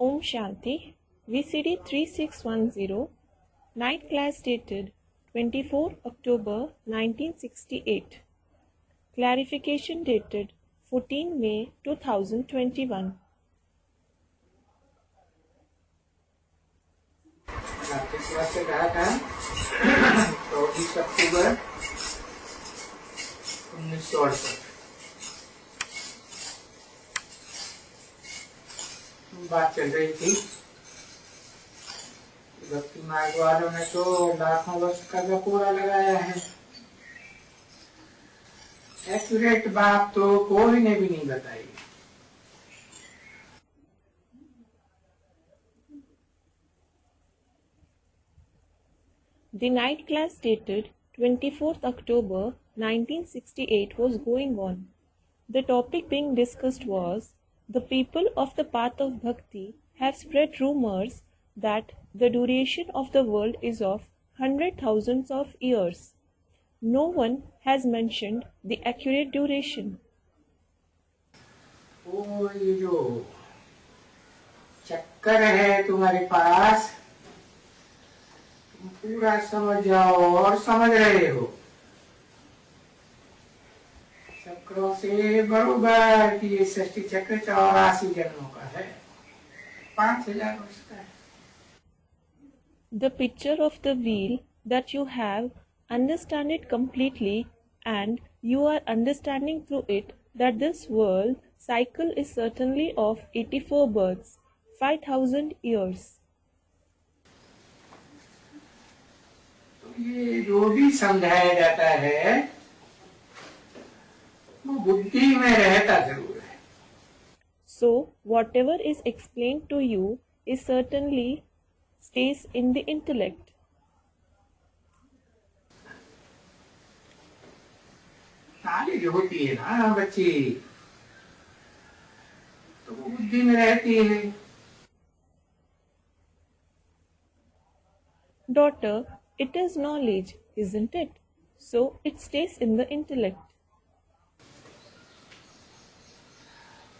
Om Shanti, VCD 3610, night class dated 24 October 1968. Clarification dated 14 May 2021. Class से कहा था 24 अक्टूबर 1968 बात चल रही थी। भक्ति मार्ग वालों ने तो लाखों वर्ष का पूरा लगाया है। एक्यूरेट बात तो कोई ने भी नहीं बताई। The night class dated 24th October 1968 was going on. The topic being discussed was, the people of the path of bhakti have spread rumors that the duration of the world is of 100,000 of years. No one has mentioned the accurate duration. ओ ये जो चक्कर है तुम्हारे पास, तुम पूरा समझ जाओ और समझ रहे हो। चक्रों से बरोबर कि ये सृष्टि चक्र 84 जन्मों का है, 5000 वर्ष का है। The picture of the wheel that you have, understand it completely, and you are understanding through it that this world cycle is certainly of 84 births, 5,000 years. तो ये जो भी समझाया जाता है वो बुद्धि में रहता जरूर है। So, whatever is explained to you is certainly stays in the intellect. Knowledge होती है ना बच्ची, तो वो बुद्धि में रहती है। Daughter, it is knowledge, isn't it? So, it stays in the intellect.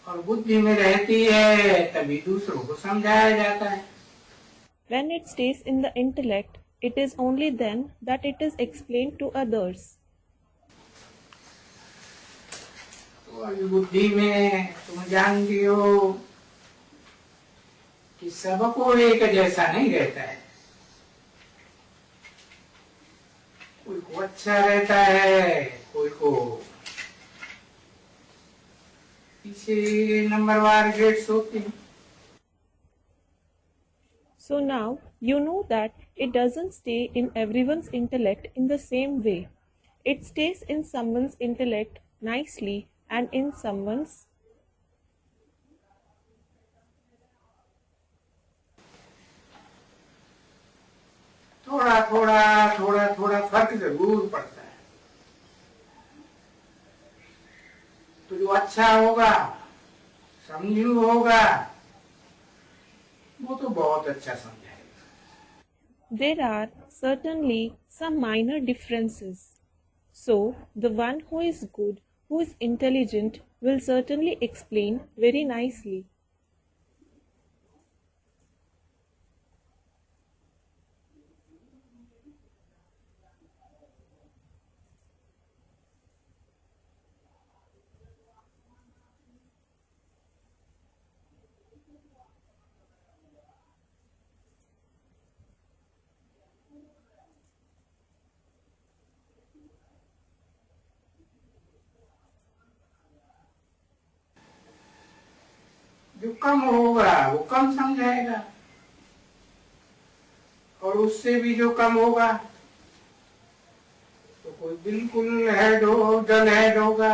और बुद्धि में रहती है तभी दूसरों को समझाया जाता है। When it stays in the intellect, it is only then that it is explained to others. तो बुद्धि में तुम जानती हो कि सबको एक जैसा नहीं रहता है। कोई को अच्छा रहता है, कोई को पीछे नंबरवार ग्रेड्स होते हैं। So now you know that it doesn't stay in everyone's intellect in the same way. It stays in someone's intellect nicely and in someone's थोड़ा थोड़ा फर्क जरूर पड़ता है। तो जो अच्छा होगा, समझू होगा, वो तो बहुत अच्छा समझाएगा। There are certainly some minor differences. So, the one who is good, who is intelligent, will certainly explain very nicely. जो कम होगा वो कम समझाएगा, और उससे भी जो कम होगा तो कोई बिल्कुल डल हेड होगा,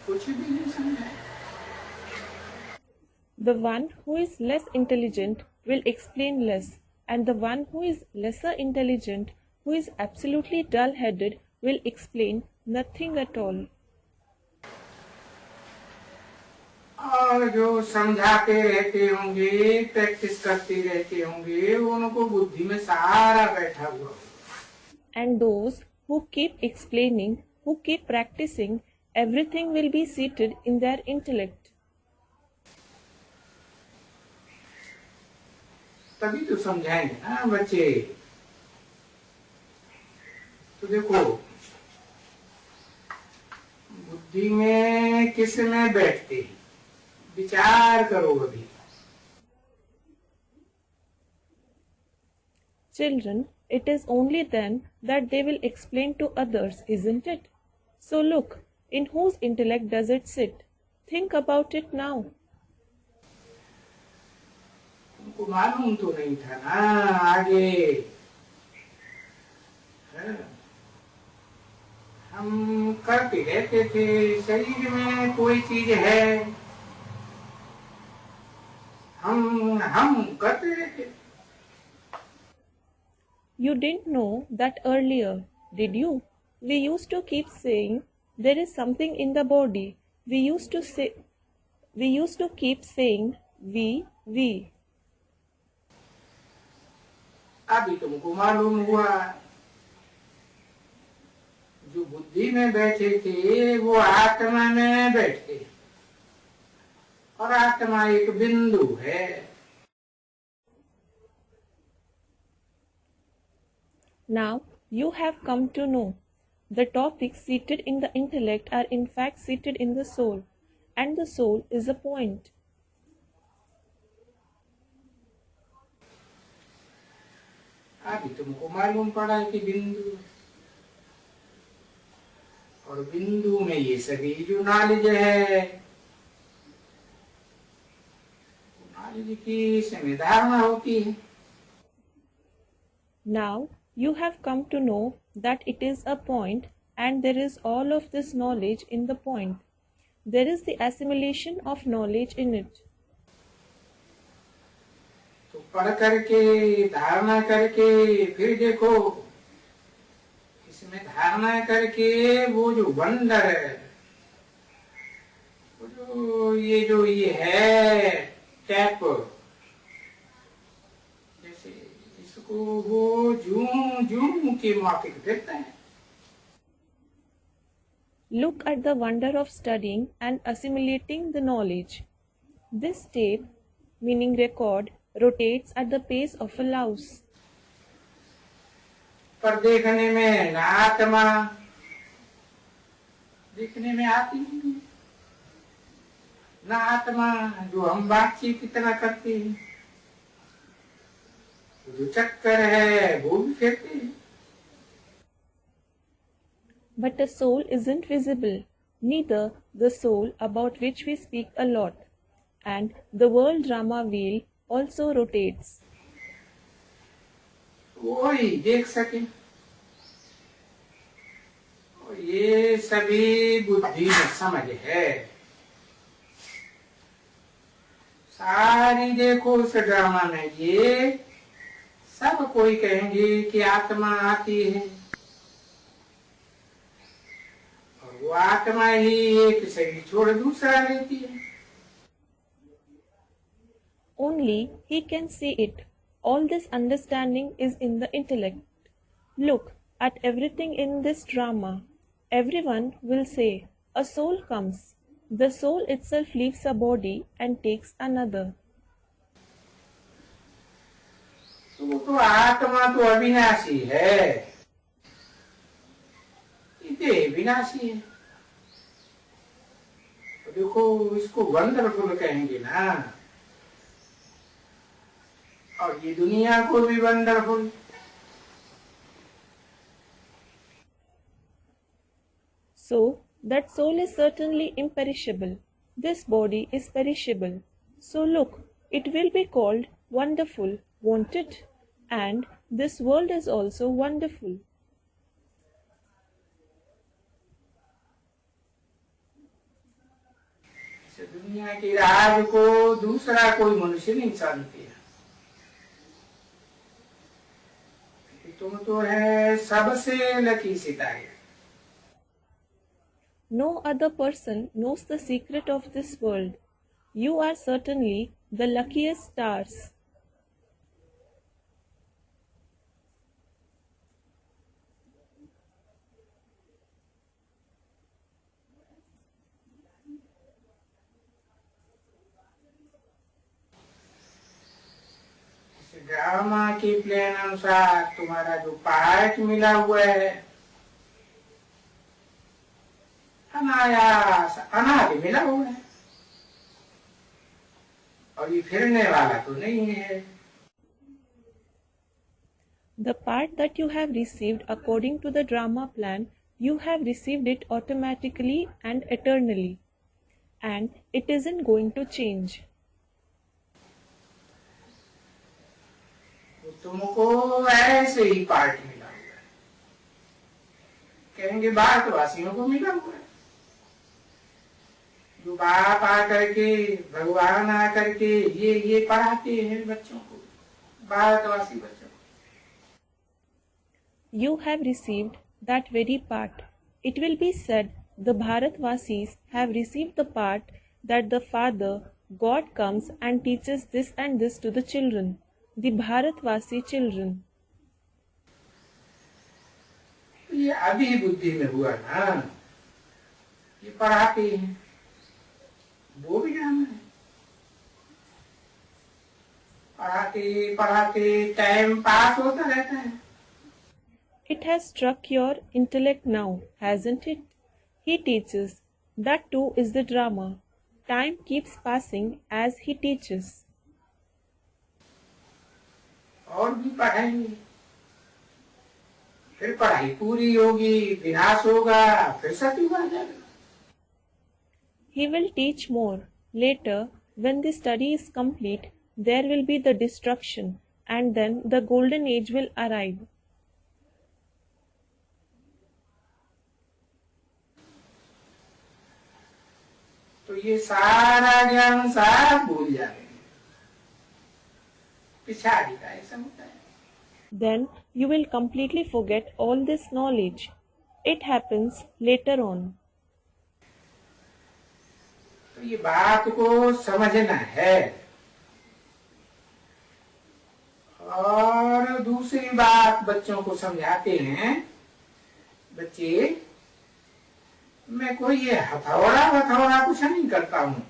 कुछ भी नहीं समझाएगा। The one who is less intelligent will explain less, and the one who is lesser intelligent, who is absolutely dull-headed, will explain nothing at all. और जो समझाते रहते होंगे, प्रैक्टिस करते रहते होंगे, उनको बुद्धि में सारा बैठा हुआ होगा। And those who keep explaining, who keep practicing, everything will be seated in their intellect. तभी तो समझाएंगे ना बच्चे। तो देखो, बुद्धि में किस में बैठते हैं, विचार करो अभी। Children, it is only then that they will explain to others, isn't it? So look, in whose intellect does it sit? Think about it now. तुमको मालूम तो नहीं था ना आगे। है? हम करते रहते थे, शरीर में कोई चीज है, हम करते रहते। You didn't know that earlier, did you? We used to keep saying there is something in the body. We used to keep saying we. अभी तुमको मालूम हुआ, जो बुद्धि में बैठे थे वो आत्मा में बैठते, और आत्मा एक बिंदु है। Now you have come to know. The topics seated in the intellect are in fact seated in the soul, and the soul is a point. अभी तुमको मालूम पड़ा कि बिंदु, और बिंदु में ये सभी जो नॉलेज है, नॉलेज की इसमें धारणा होती है। Now you have come to know that it is a point, and there is all of this knowledge in the point. There is the assimilation of knowledge in it. तो पढ़ करके, धारणा करके, फिर देखो इसमें धारणा करके वो जो वंडर है, वो जो ये है टैप, जैसे इसको वो जूम जूम के माफिक देता है। Look at the wonder of studying and assimilating the knowledge. This tape, meaning record, rotates at the pace of a louse. पर देखने में ना आत्मा, देखने में आती नहीं, ना आत्मा जो हम बातचीत कितना करते हैं, जो चक्कर है वो भी फेरते हैं। But the soul isn't visible, neither the soul about which we speak a lot. And the world drama wheel also rotates. वही देख सके। और ये सभी बुद्धि में समझ है, सारी देखो उस ड्रामा में ये सब कोई कहेंगे कि आत्मा आती है, और वो आत्मा ही एक शरीर छोड़ दूसरा लेती है। Only he can see it. All this understanding is in the intellect. Look at everything in this drama. Everyone will say, a soul comes. The soul itself leaves a body and takes another. तो आत्मा तो अविनाशी है, ये विनाशी है। तो देखो इसको वंडरफुल कहेंगे ना, और ये दुनिया को भी wonderful. So, that soul is certainly imperishable. This body is perishable. So look, it will be called wonderful, won't it? And this world is also wonderful. दुनिया के राज को दूसरा कोई मनुष्य नहीं जानते। तुम तो है सबसे लकी सितारे। No other person knows the secret of this world. You are certainly the luckiest stars. Drama की प्लान अनुसार तुम्हारा जो पार्ट मिला हुआ है अनायास अनादि मिला हुआ है और ये फिरने वाला तो नहीं है। The part that you have received according to the drama plan, you have received it automatically and eternally, and it isn't going to change. तो तुमको ऐसे ही पार्ट मिला हुआ है, कहेंगे भारतवासियों को मिला हुआ है। जो बाप आकर के भगवान आकर के ये पढ़ाते हैं बच्चों को, भारतवासी बच्चों को। You have received that very part. It will be said the Bharatvasis have received the part that the Father, God comes and teaches this and this to the children, the Bharatvasi children. ये अभी बुद्धि में हुआ ना, ये पढ़ाते हैं, वो भी ड्रामा है। पढ़ाते पढ़ाते टाइम पास होता रहता है। It has struck your intellect now, hasn't it? He teaches. That too is the drama. Time keeps passing as he teaches. और भी पढ़ाएंगे, फिर पढ़ाई पूरी होगी, विनाश होगा, फिर सतयुग आ जाएगा। He will teach more. Later, when the study is complete, there will be the destruction, and then the golden age will arrive. तो ये सारा ज्ञान सब भूल जाएंगे, पिछाड़ी का ऐसा होता है। Then you will completely forget all this knowledge. It happens later on. तो ये बात को समझना है। और दूसरी बात बच्चों को समझाते हैं, बच्चे मैं कोई ये हथौड़ा कुछ नहीं करता हूँ,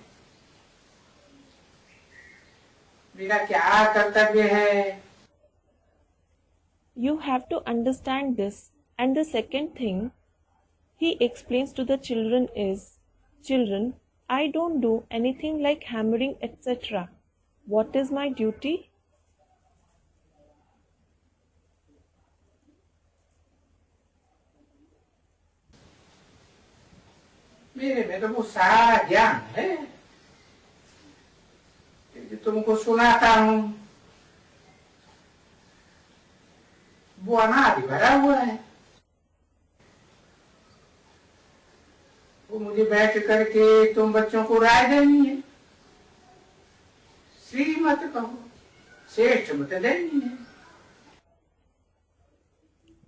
मेरा क्या कर्तव्य है। You have to understand this. And the second thing he explains to the children is, children, I don't do anything like hammering, etc. What is my duty? मेरे में तो वो सारा ज्ञान है कि तुमको सुनाता हूँ, वो अनादि भरा हुआ है। वो मुझे बैठ करके तुम बच्चों को राय देनी है, श्री मत कहो, श्रेष्ठ मत देनी है।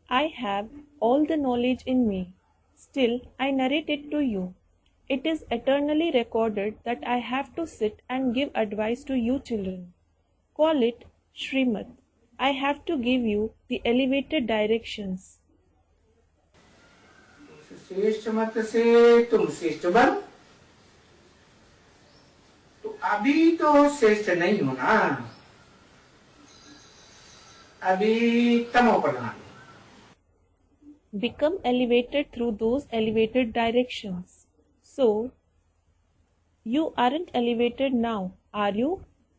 I have all the knowledge in me. Still, I narrate it to you. It is eternally recorded that I have to sit and give advice to you children. Call it Srimad. I have to give you the elevated directions. श्रेष्ठ मत से तुम श्रेष्ठ बनो, तो अभी तो श्रेष्ठ नहीं हो ना, अभी तमो प्रधान। Become elevated through those elevated directions. So, you aren't elevated now, are you?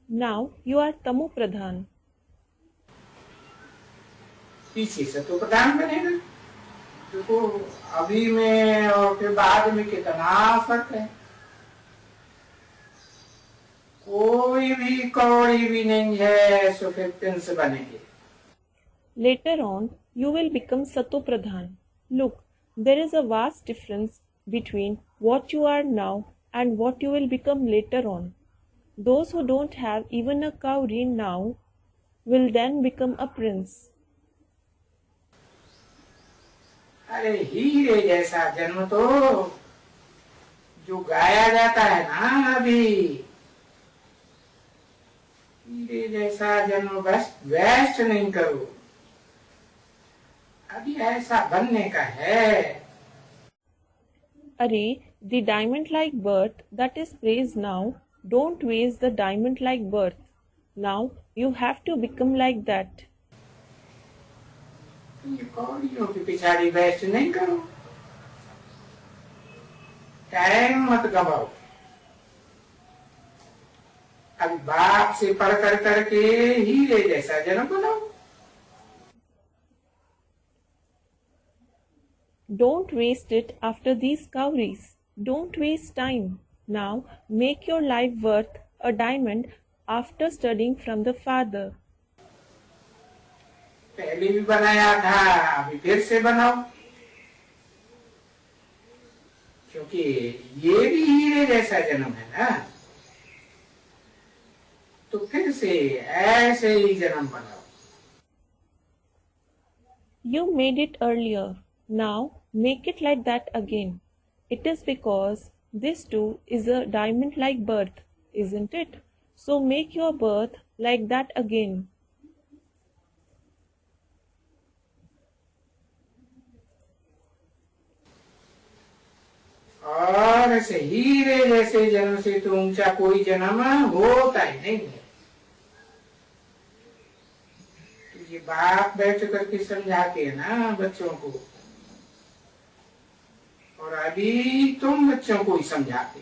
Now you are Tamu Pradhan. पीछे से तो प्रधान बनेगा, देखो अभी में और फिर बाद में कितना फर्क है। कोई भी कौड़ी भी नहीं है, सो फिर प्रिंस बनेंगे। Later on, you will become Sato Pradhan. Look, there is a vast difference between what you are now and what you will become later on. Those who don't have even a cowrie now will then become a prince. अरे हीरे जैसा जन्म तो जो गाया जाता है ना, अभी हीरे जैसा जन्म बस वेस्ट नहीं करो, अभी ऐसा बनने का है। Array, the diamond-like birth that is praised now, don't waste the diamond-like birth. Now you have to become like that. ये कौड़ियों की पिछाड़ी वेस्ट नहीं करो, टाइम मत गवाओ। अभी बाप से पढ़ कर करके हीरे जैसा जन्म बनाओ। Don't waste it after these cowries. Don't waste time. Now make your life worth a diamond after studying from the Father. पहले भी बनाया था, अभी फिर से बनाओ, क्योंकि ये भी हीरे जैसा जन्म है ना, तो फिर से ऐसे ही जन्म बनाओ। You made it earlier. Now make it like that again. It is because this too is a diamond-like birth, isn't it? So make your birth like that again. और ऐसे हीरे जैसे जन्म से तो ऊंचा कोई जन्म होता ही नहीं है। तो ये बाप बैठ करके समझाते हैं ना बच्चों को, और अभी तुम बच्चों को ही समझाते।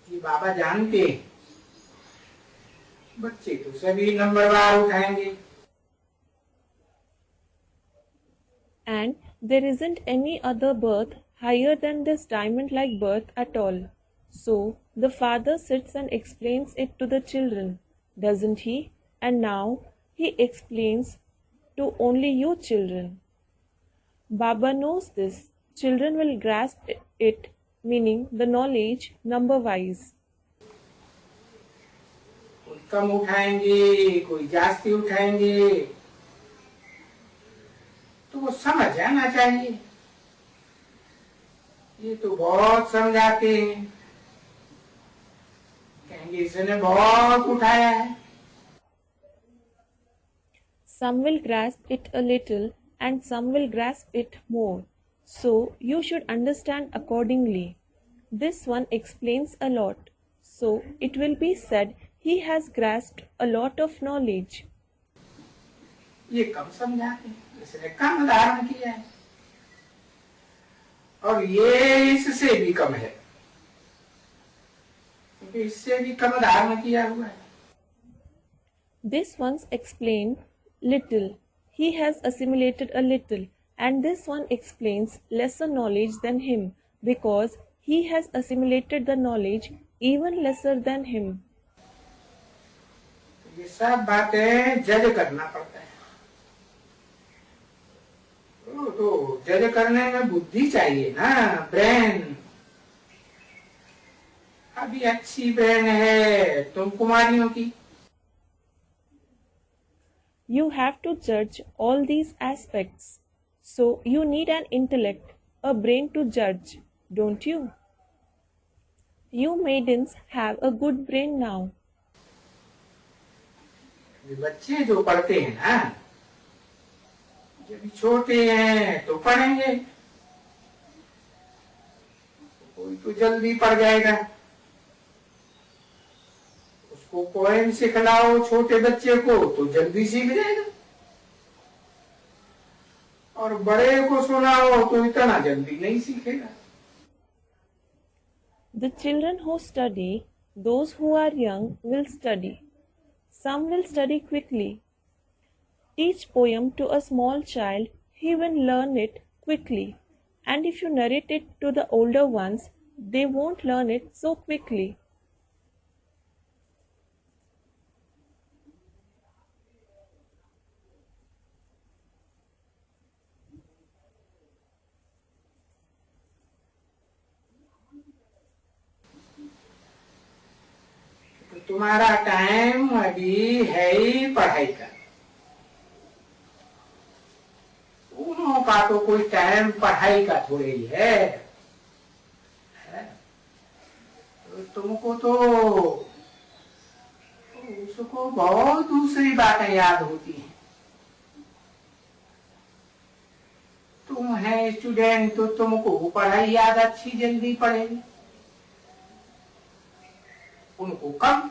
ये बाबा जानते हैं बच्चे तो सभी नंबरवार उठाएंगे। And there isn't any other birth higher than this diamond-like birth at all. So the Father sits and explains it to the children, doesn't he? And now he explains to only you children. Baba knows this. Children will grasp it, meaning the knowledge number-wise. कोई कम उठाएंगे, कोई जास्ती उठाएंगे, तो वो समझ जाना चाहिए। ये तो बहुत समझाते हैं, कहेंगे इसने बहुत उठाया है। Some will grasp it a little and some will grasp it more. So you should understand accordingly. This one explains a lot. So it will be said he has grasped a lot of knowledge. ये कम समझाते हैं, इसने कम धारण किया है, और ये इससे भी कम है, क्योंकि इससे भी कम धारण किया हुआ है। This one's explained little. He has assimilated a little, and this one explains lesser knowledge than him, because he has assimilated the knowledge even lesser than him. ये सब बातें जज करना पड़ता है। तो जज करने में बुद्धि चाहिए ना, ब्रेन। अभी अच्छी ब्रेन है तुम कुमारियों की। You have to judge all these aspects. So you need an intellect, a brain to judge, don't you? You maidens have a good brain now. बच्चे जो पढ़ते हैं ना, जब छोटे हैं तो पढ़ेंगे, कोई तो जल्दी पढ़ जाएगा। उसको पोएम सिखलाओ छोटे बच्चे को तो जल्दी सीख जाएगा, और बड़े को सुनाओ तो इतना जल्दी नहीं सीखेगा। The children who study, those who are young, will study. Some will study quickly. Teach poem to a small child, he will learn it quickly. And if you narrate it to the older ones, they won't learn it so quickly. तो तुम्हारा time अभी है ही पढ़ाई का। उन्हों का तो कोई टाइम पढ़ाई का थोड़े ही है। तो तुमको तो उसको बहुत दूसरी बातें याद होती हैं। तुम है स्टूडेंट तो तुमको पढ़ाई याद अच्छी जल्दी पड़ेगी, उनको कम।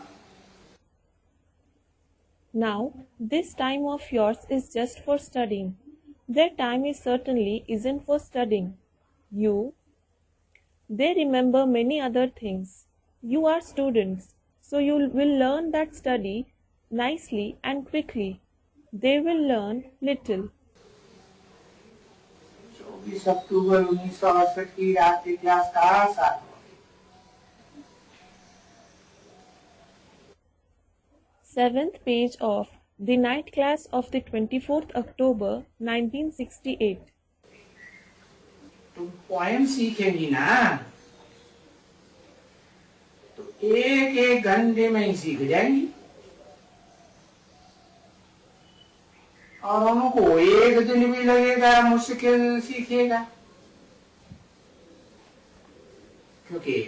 Now, this time of yours is just for studying. Their time is certainly isn't for studying. They remember many other things. You are students, so you will learn that study nicely and quickly. They will learn little. 24 अक्टूबर 1968 की रात्रि class का 7। Seventh page of the night class of the 24th October 1968. तुम poem सीखेंगी ना, तो एक एक घंटे में ही सीख जाएंगी, और उनको एक दिन भी लगेगा मुश्किल सीखेगा, क्योंकि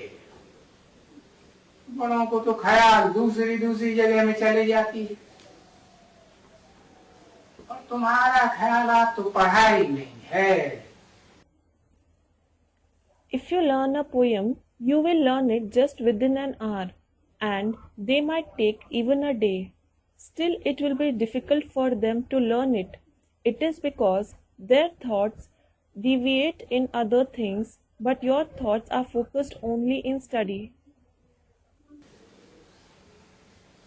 बड़ों को तो ख्याल दूसरी दूसरी जगह में चले जाती है, और तुम्हारा ख्याल तो पढ़ाई नहीं है। If you learn a poem, you will learn it just within an hour, and they might take even a day. Still, it will be difficult for them to learn it. It is because their thoughts deviate in other things, but your thoughts are focused only in study.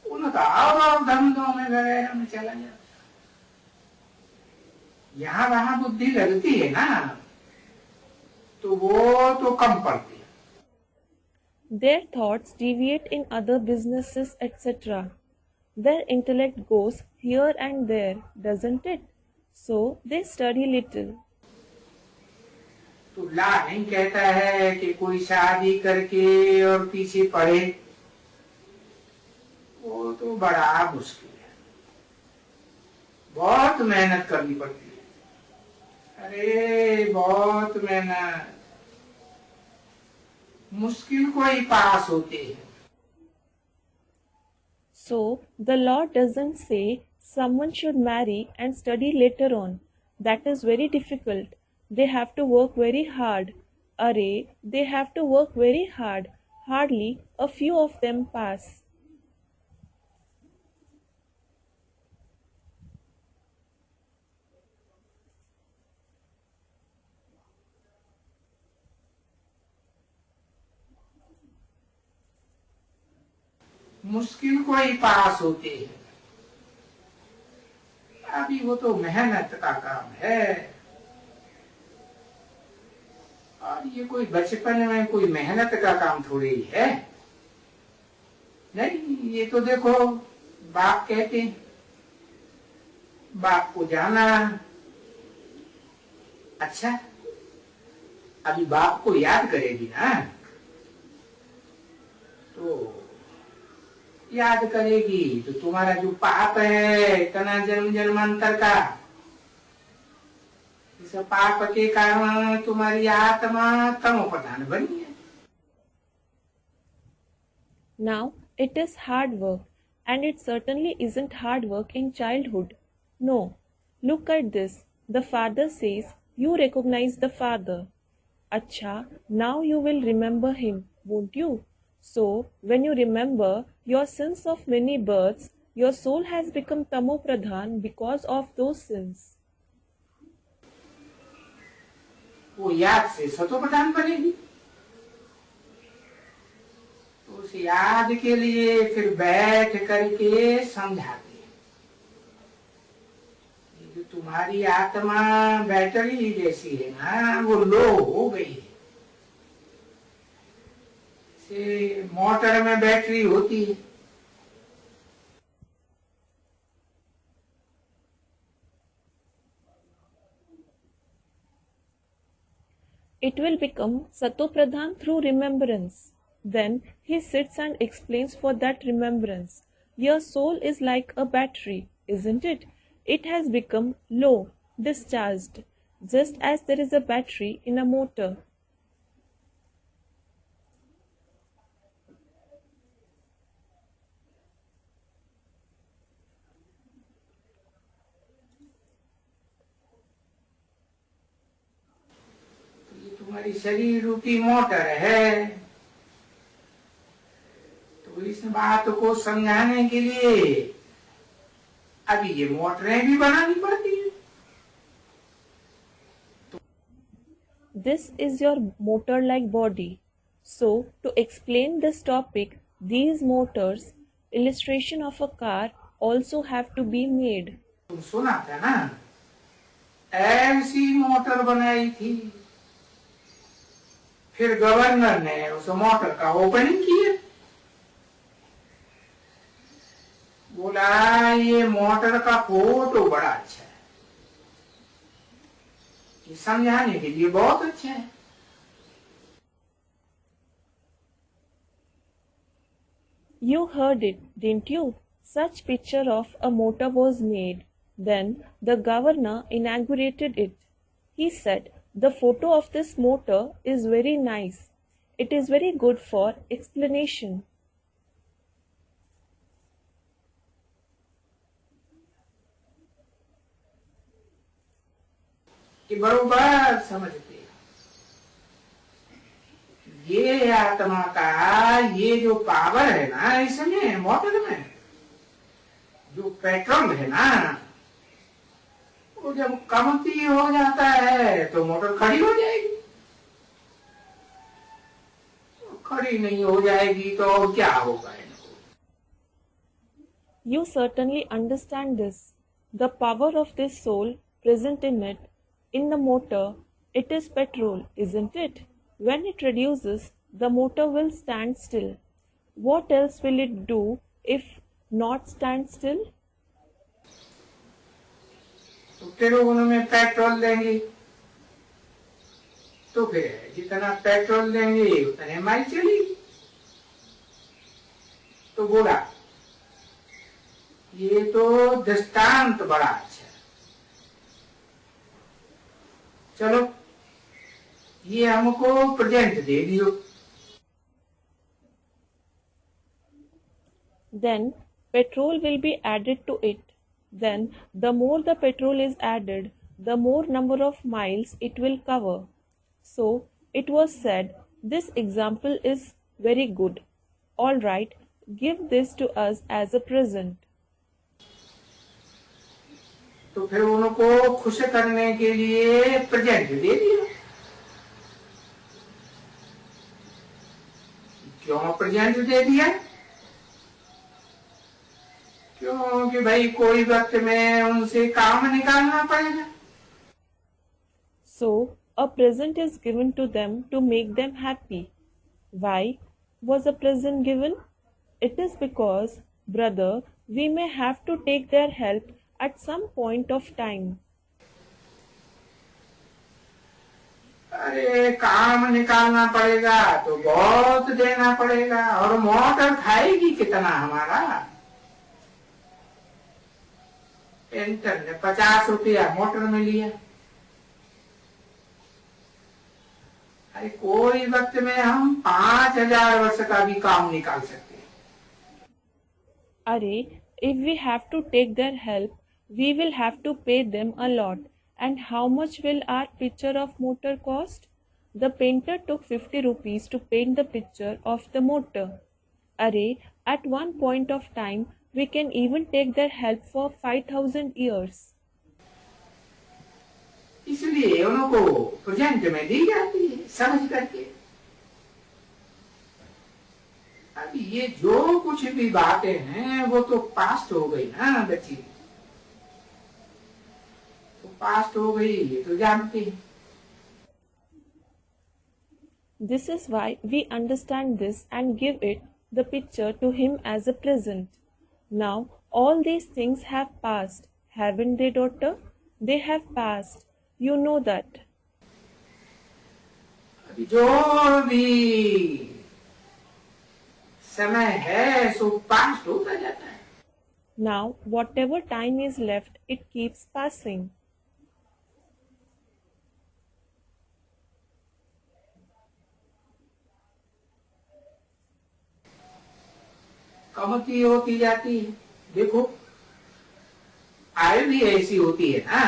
उनका और धंधों में वगैरह में चला जाता, यहाँ वहां बुद्धि लगती है ना, तो वो तो कम पड़ती है। Their thoughts deviate in other businesses, etc. Their intellect goes here and there, doesn't it? So they study little. तो ला नहीं कहता है कि कोई शादी करके और पीछे पड़े, वो तो बड़ा मुश्किल है, बहुत मेहनत करनी पड़ती है। अरे बहुत मेहनत, मुश्किल को ही पास होते हैं। So the law doesn't say someone should marry and study later on. That is very difficult. They have to work very hard. Array, they have to work very hard. Hardly a few of them pass. मुश्किल को ही पास होते हैं। अभी वो तो मेहनत का काम है, और ये कोई बचपन में कोई मेहनत का काम थोड़ी ही है। नहीं, ये तो देखो बाप कहते हैं, बाप को जाना। अच्छा, अभी बाप को याद करेगी ना, तो याद करेगी तो तुम्हारा जो पाप है इतना जन्म जन्मांतर का, इस पाप के कारण तुम्हारी आत्मा तमो प्रधान बनी है। Now it is hard work, and it certainly isn't hard work in childhood. No, look at this. The father says, you recognize the father. Acha, now you will remember him, won't you? So, when you remember your sins of many births, your soul has become Tamo Pradhan because of those sins. वो याद से सतो प्रधान बनेगी, तो उस याद के लिए फिर बैठ करके समझाते हैं। जो तुम्हारी आत्मा बैटरी जैसी है ना, वो लो हो गई है। मोटर में बैटरी होती है, It will become Sato Pradhan through remembrance. Then he sits and explains for that remembrance. Your soul is like a battery, isn't it? It has become low, discharged, just as there is a battery in a motor. तुम्हारी शरीर रूपी motor है, तो इस बात को समझाने के लिए अभी ये मोटरें भी बनानी पड़ती हैं। This is your motor-like body. So, to explain this topic, these motors, illustration of a car, also have to be made. तुम सुना था ना, ऐसी मोटर बनाई थी, फिर गवर्नर ने उस मोटर का ओपनिंग किया, बोला ये मोटर का फोटो बड़ा अच्छा है, ये समझाने के लिए बहुत अच्छा है। You heard it, didn't you? Such picture of a motor was made. Then the governor inaugurated it. He said, "The photo of this motor is very nice. It is very good for explanation." कि बरोबर समझते हैं। ये आत्मा का ये जो power है ना, इसमें मोटर में जो पेट्रोल है ना, वो जब कमती हो जाता है तो मोटर खड़ी हो जाएगी, खड़ी नहीं हो जाएगी तो और क्या होगा इनको। You certainly understand this. The power of this soul present in it, in the motor, it is petrol, isn't it? When it reduces, the motor will stand still. What else will it do if not stand still? तो फिर उनमें petrol देंगे, तो फिर जितना petrol देंगे उतने mile चलेगी। तो बोला ये तो दृष्टांत बड़ा अच्छा है, चलो ये हमको प्रेजेंट दे दियो। Then petrol will be added to it. Then the more the petrol is added, the more number of miles it will cover. So it was said, "This example is very good. All right, give this to us as a present." तो फिर उनको खुश करने के लिए present दे दिया। क्यों present दे दिया? क्योंकि भाई कोई वक्त में उनसे काम निकालना पड़ेगा। So a present is given to them to make them happy. Why was a present given? It is because, brother, we may have to take their help at some point of time. अरे काम निकालना पड़ेगा तो बहुत देना पड़ेगा, और motor खाएगी कितना हमारा। पेंटर ने 50 रुपया मोटर में लिया, अरे कोई वक्त में हम 5000 वर्ष का भी काम निकाल सकते हैं। Arey, if we have to take their help, we will have to pay them a lot. And how much will our picture of motor cost? The painter took 50 rupees to paint the picture of the motor. Arey, at one point of time, we can even take their help for 5000 years. इसलिए उनको present में दी जाती है समझ करके। अब ये जो कुछ भी बातें हैं वो तो पास्ट हो गई ना बच्ची, तो पास्ट हो गई ये तो जानते हैं। This is why we understand this and give it, the picture, to him as a present. Now, all these things have passed, haven't they, daughter? They have passed. You know that. अभी जो भी समय है सो past होता जाता है। Now, whatever time is left, it keeps passing. कमती होती जाती है। देखो आयु भी ऐसी होती है ना,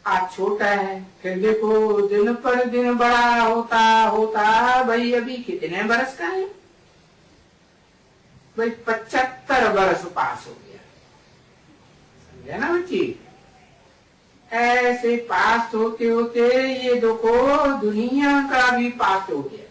आज छोटा है, फिर देखो दिन पर दिन बड़ा होता होता, भाई अभी कितने बरस का है? भाई 75 बरस पास हो गया, है ना बच्ची? ऐसे पास होते होते ये देखो दुनिया का भी पास हो गया।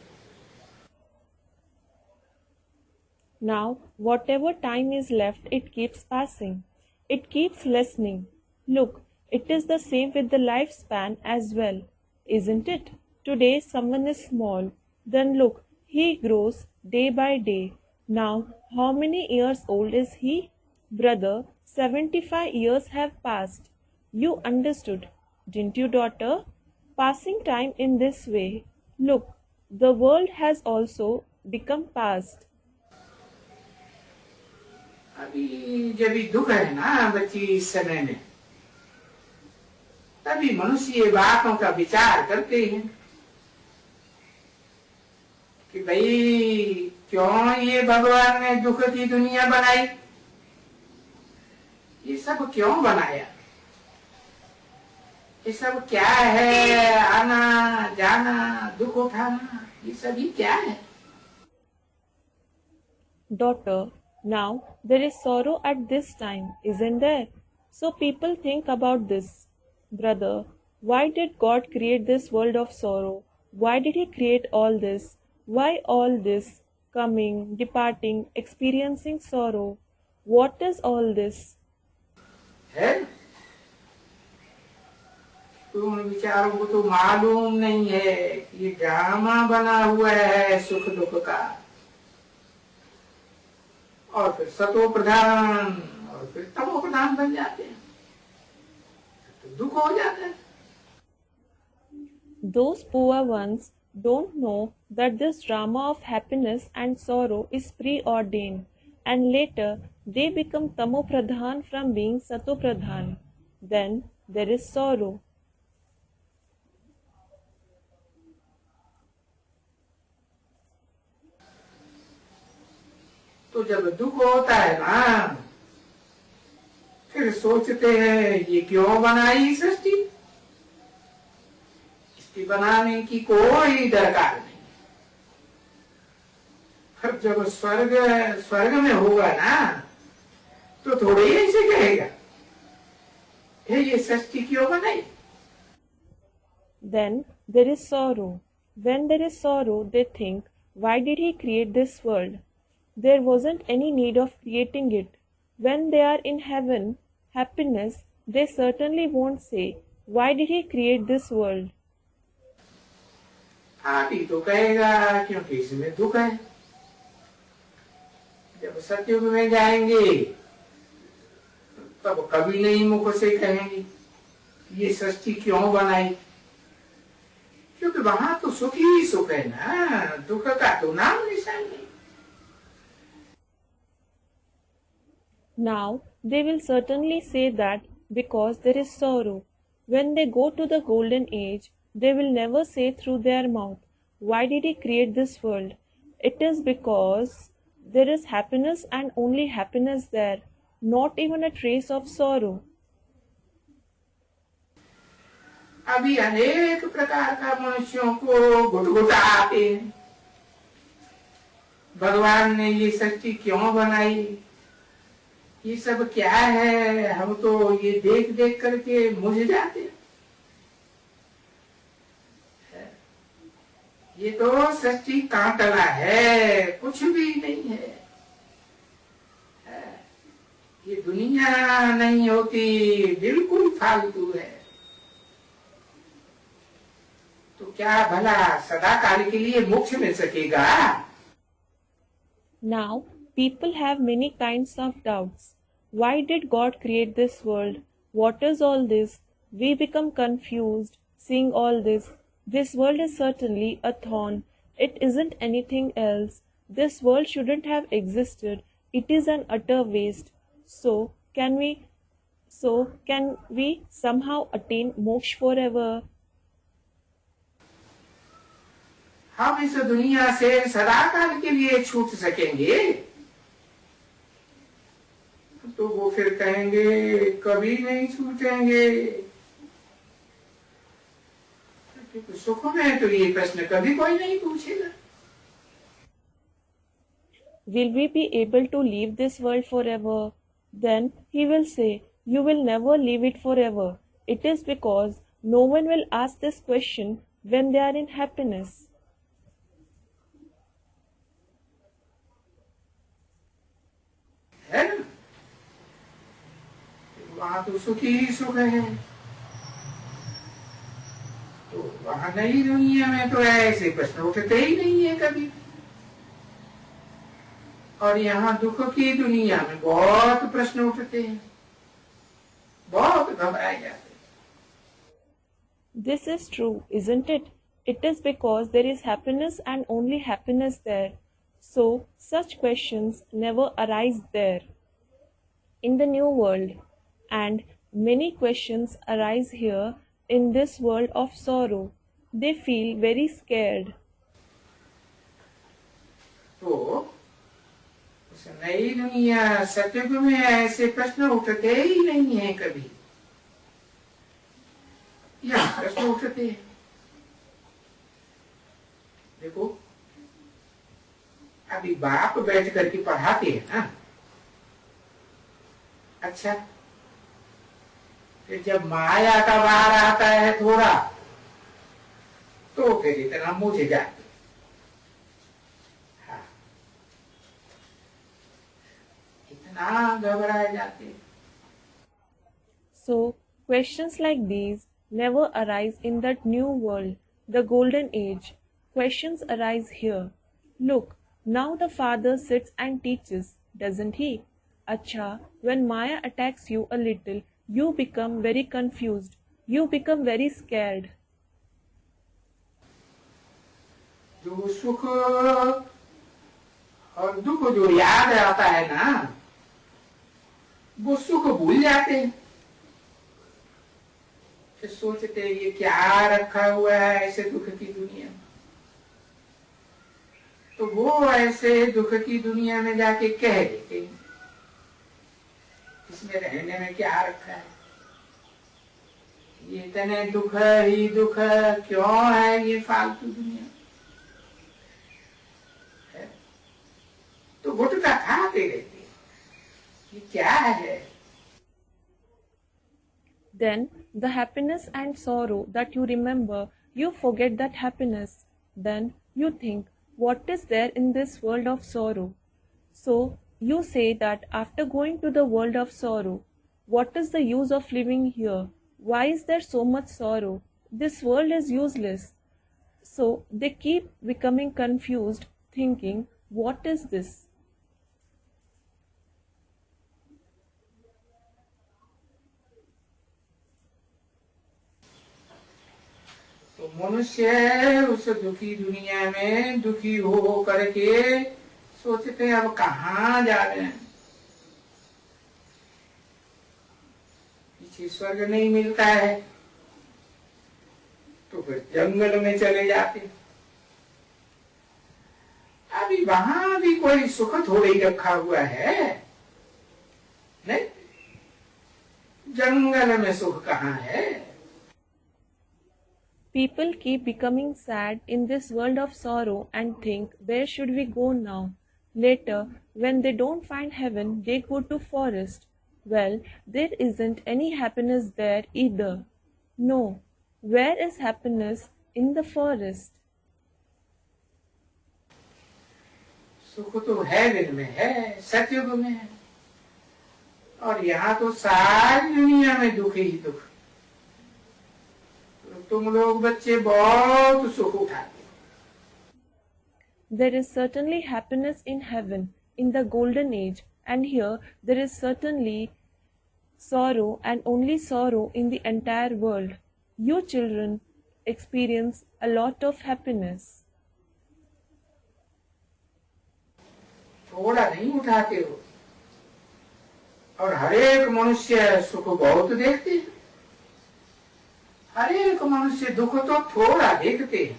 Now, whatever time is left, it keeps passing. It keeps lessening. Look, it is the same with the lifespan as well, isn't it? Today, someone is small. Then look, he grows day by day. Now, how many years old is he? Brother, 75 years have passed. You understood, didn't you, daughter? Passing time in this way. Look, the world has also become past. अभी जब भी दुख है ना बच्ची इस समय में, तभी मनुष्य ये बातों का विचार करते हैं कि भाई क्यों ये भगवान ने दुख की दुनिया बनाई, ये सब क्यों बनाया, ये सब क्या है, आना जाना दुख उठाना, ये सभी क्या है? Daughter, now there is sorrow at this time, isn't there? So people think about this. Brother, why did God create this world of sorrow? Why did He create all this? Why all this? Coming, departing, experiencing sorrow. What is all this? है तुम विचारों को तो मालूम नहीं है कि ये ड्रामा बना हुआ है सुख दुख का, और फिर सतो प्रधान और फिर तमो प्रधान बन जाते हैं, तो दुख हो जाता है। Those poor ones don't know that this drama of happiness and sorrow is preordained, and later they become Tamo Pradhan from being Sato Pradhan. Then there is sorrow. तो जब दुख होता है ना, फिर सोचते हैं ये क्यों बनाई सृष्टि, इसकी बनाने की कोई दरकार नहीं। अब जब स्वर्ग में होगा ना, तो थोड़े ही ऐसे कहेगा ये सृष्टि क्यों बनाई। Then there is sorrow. When there is sorrow, they think, why did He create this world? There wasn't any need of creating it. When they are in heaven, happiness, they certainly won't say, why did He create this world? अभी तो कहेगा क्योंकि इसमें दुख है। जब सतयुग में जाएंगे तब कभी नहीं मुख से कहेंगे ये सृष्टि क्यों बनाई, क्योंकि वहां तो सुख ही सुख है ना, दुख का तो नाम निशान नहीं। Now they will certainly say that because there is sorrow. When they go to the golden age, they will never say through their mouth, why did He create this world? It is because there is happiness and only happiness there, not even a trace of sorrow. अभी अनेक प्रकार का मनुष्यों को गुटगुटा आते हैं, भगवान ने ये सृष्टि क्यों बनाई, ये सब क्या है, हम तो ये देख देख करके मुझ जाते हैं। ये तो सृष्टि कांटला है, कुछ भी नहीं है। ये दुनिया नहीं होती, बिल्कुल फालतू है। तो क्या भला सदा काल के लिए मोक्ष मिल सकेगा? Now people have many kinds of doubts. Why did God create this world? What is all this? We become confused seeing all this. This world is certainly a thorn. It isn't anything else. This world shouldn't have existed. It is an utter waste. So can we somehow attain moksha forever? हम इस दुनिया से सदा काल के लिए छूट सकेंगे? तो वो फिर कहेंगे कभी नहीं छूटेंगे, क्योंकि सुख में तो ये प्रश्न कभी कोई नहीं पूछेगा। Will we be able to leave this world forever? Then He will say, you will never leave it forever. It is because no one will ask this question when they are in happiness. है ना? वहां तो सुख ही सुख है, तो वहां नई दुनिया में तो ऐसे प्रश्न उठते ही नहीं है कभी। और यहाँ दुख की दुनिया में बहुत प्रश्न उठते हैं, बहुत घबराए जाते हैं। This is true, isn't it? It is because there is happiness and only happiness there. So, such questions never arise there. In the new world, and many questions arise here in this world of sorrow. They feel very scared. तो उस नई दुनिया सतयुग में ऐसे प्रश्न उठते ही नहीं है कभी, यहाँ प्रश्न उठते हैं। देखो, अभी बाप बैठ करके पढ़ाते हैं ना, अच्छा, फिर जब माया का बाहर आता है थोड़ा, तो फिर इतना मुझे जाते, हाँ, इतना घबराए जाते। So, questions like these never arise in that new world, the golden age. Questions arise here. Look, now the father sits and teaches, doesn't he? Acha, when Maya attacks you a little, you become very confused. You become very scared. जो सुख और दुख जो याद आता है ना, वो सुख भूल जाते हैं। फिर सोचते हैं ये क्या रखा हुआ है ऐसे दुख की दुनिया में, तो वो ऐसे दुख की दुनिया में जाके कह देते हैं, इसमें रहने में क्या रखा है, ये इतने दुख ही दुख क्यों है, ये फालतू दुनिया है? तो गुटखा खाते रहते हैं, ये क्या है? Then, the happiness and sorrow that you remember, you forget that happiness. Then, you think, what is there in this world of sorrow? So, you say that after going to the world of sorrow, what is the use of living here? Why is there so much sorrow? This world is useless. So, they keep becoming confused, thinking, what is this? तो मनुष्य उस दुखी दुनिया में दुखी हो करके सोचते हैं अब कहाँ जा रहे हैं, पीछे स्वर्ग नहीं मिलता है, तो फिर जंगल में चले जाते। अभी वहां भी कोई सुख थोड़े ही रखा हुआ है, नहीं, जंगल में सुख कहाँ है? People keep becoming sad in this world of sorrow and think, where should we go now? Later, when they don't find heaven, they go to forest. Well, there isn't any happiness there either. No, where is happiness in the forest? सुख तो है दिन में है, सतयुग में है, और यहाँ तो सारी दुनिया में दुख ही दुख। तुम लोग बच्चे बहुत सुख उठाते। There is certainly happiness in heaven, in the golden age, and here there is certainly sorrow and only sorrow in the entire world. You children experience a lot of happiness. थोड़ा नहीं उठाते हो, और हर एक मनुष्य सुख बहुत देखते हैं, हर एक मनुष्य दुख तो थोड़ा देखते हैं।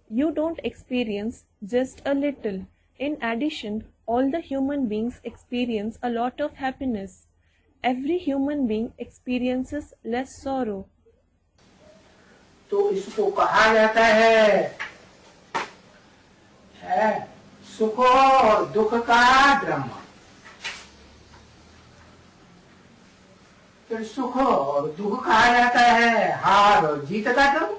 You don't experience just a little. In addition, all the human beings experience a lot of happiness. Every human being experiences less sorrow. तो इसको कहा जाता है सुख और दुख का ड्रामा। फिर सुख और दुख कहा जाता है हार और जीत का drama.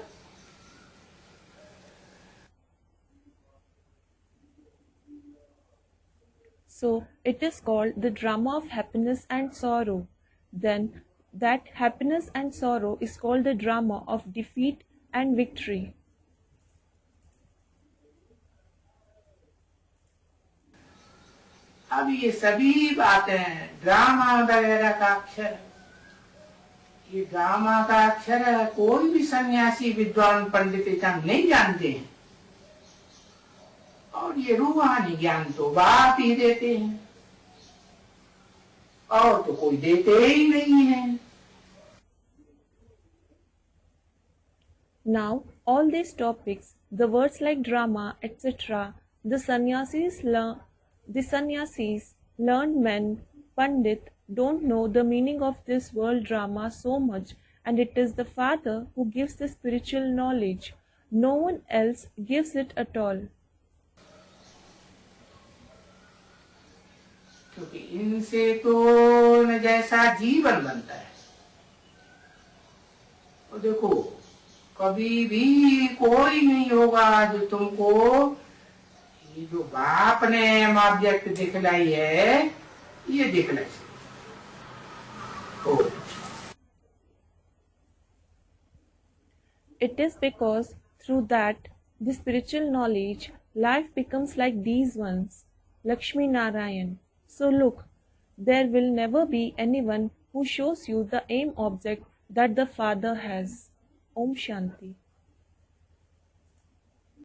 So it is called the drama of happiness and sorrow. Then that happiness and sorrow is called the drama of defeat and victory. अब ये सभी बातें ड्रामा वगैरह का अक्षर, ये ड्रामा का अक्षर है, कोई भी सन्यासी विद्वान पंडित इतना नहीं जानते हैं। और ये रूहानी ज्ञान तो बाप ही देते हैं, और तो कोई देते ही नहीं है। Now all these topics, the words like drama, etc., the sannyasis, learned men, pandit, don't know the meaning of this world drama so much, and it is the Father who gives the spiritual knowledge. No one else gives it at all. क्योंकि इनसे तो न जैसा जीवन बनता है। और देखो, कभी भी कोई नहीं होगा जो तुमको ये जो बाप ने ऑब्जेक्ट दिखलाई है ये दिखलाई। It is because through that, the spiritual knowledge, life becomes like these ones, Lakshmi Narayan. So look, there will never be anyone who shows you the aim object that the Father has. Om Shanti.